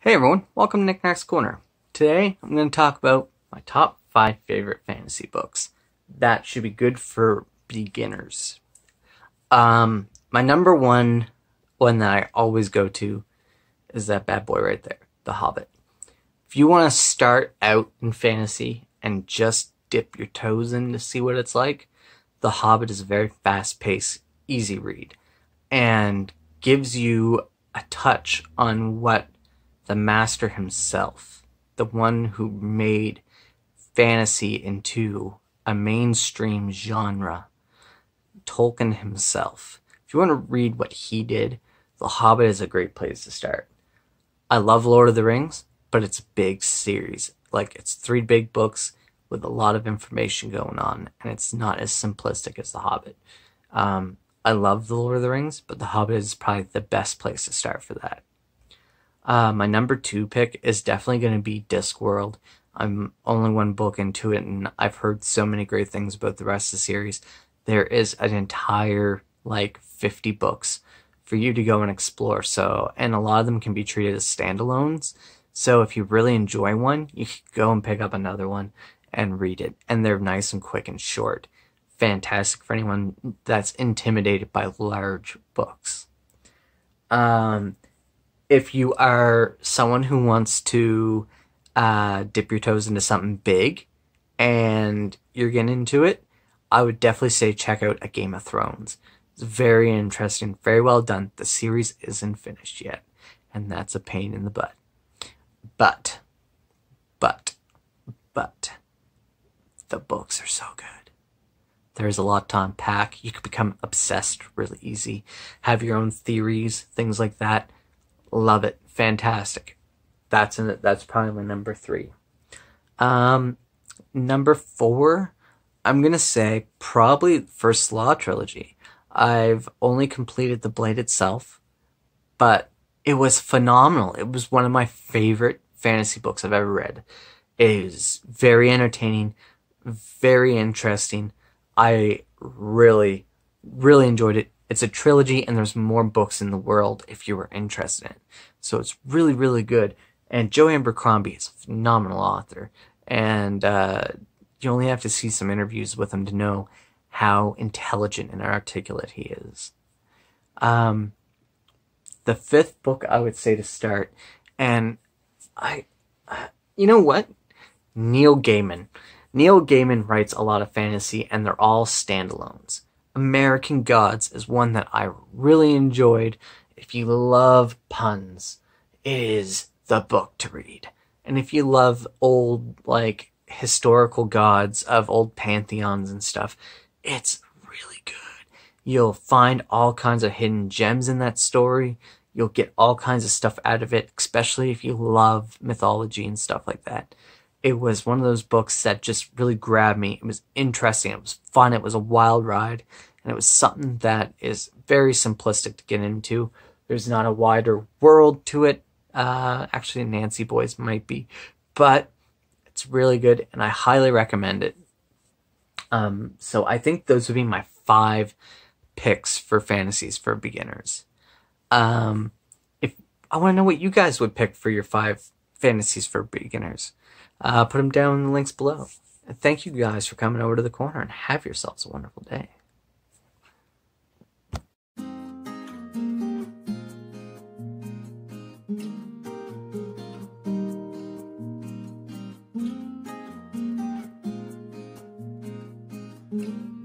Hey everyone, welcome to Knickknack's Corner. Today I'm going to talk about my top 5 favorite fantasy books that should be good for beginners. My number one that I always go to is that bad boy right there, The Hobbit. If you want to start out in fantasy and just dip your toes in to see what it's like, The Hobbit is a very fast-paced, easy read and gives you a touch on what the master himself, the one who made fantasy into a mainstream genre, Tolkien himself. If you want to read what he did, The Hobbit is a great place to start. I love Lord of the Rings, but it's a big series. Like, it's 3 big books with a lot of information going on, and it's not as simplistic as The Hobbit. I love The Lord of the Rings, but The Hobbit is probably the best place to start for that. My number 2 pick is definitely going to be Discworld. I'm only one book into it, and I've heard so many great things about the rest of the series. There is an entire, 50 books for you to go and explore. So, and a lot of them can be treated as standalones. So if you really enjoy one, you can go and pick up another one and read it. And they're nice and quick and short. Fantastic for anyone that's intimidated by large books. If you are someone who wants to dip your toes into something big and you're getting into it, I would definitely say check out A Game of Thrones. It's very interesting, very well done. The series isn't finished yet, and that's a pain in the butt. But, the books are so good. There's a lot to unpack. You could become obsessed really easy, have your own theories, things like that. Love it. Fantastic. That's probably my number 3. Number 4, I'm going to say probably First Law trilogy. I've only completed The Blade itself, but it was phenomenal. It was one of my favorite fantasy books I've ever read. It is very entertaining, very interesting. I really, really enjoyed it. It's a trilogy, and there's more books in the world if you were interested in it. So it's really, really good. And Joe Abercrombie is a phenomenal author. And you only have to see some interviews with him to know how intelligent and articulate he is. The 5th book I would say to start, and you know what? Neil Gaiman. Neil Gaiman writes a lot of fantasy, and they're all standalones. American Gods is one that I really enjoyed. If you love puns, it is the book to read. And if you love old, historical gods of old pantheons and stuff, it's really good. You'll find all kinds of hidden gems in that story. You'll get all kinds of stuff out of it, especially if you love mythology and stuff like that. It was one of those books that just really grabbed me. It was interesting. It was fun. It was a wild ride. And it was something that is very simplistic to get into. There's not a wider world to it. Actually, Nancy Boys might be. But it's really good, and I highly recommend it. So I think those would be my 5 picks for fantasies for beginners. If I want to know what you guys would pick for your 5 fantasies for beginners, put them down in the links below. And thank you guys for coming over to the corner, and have yourselves a wonderful day. Mm-hmm.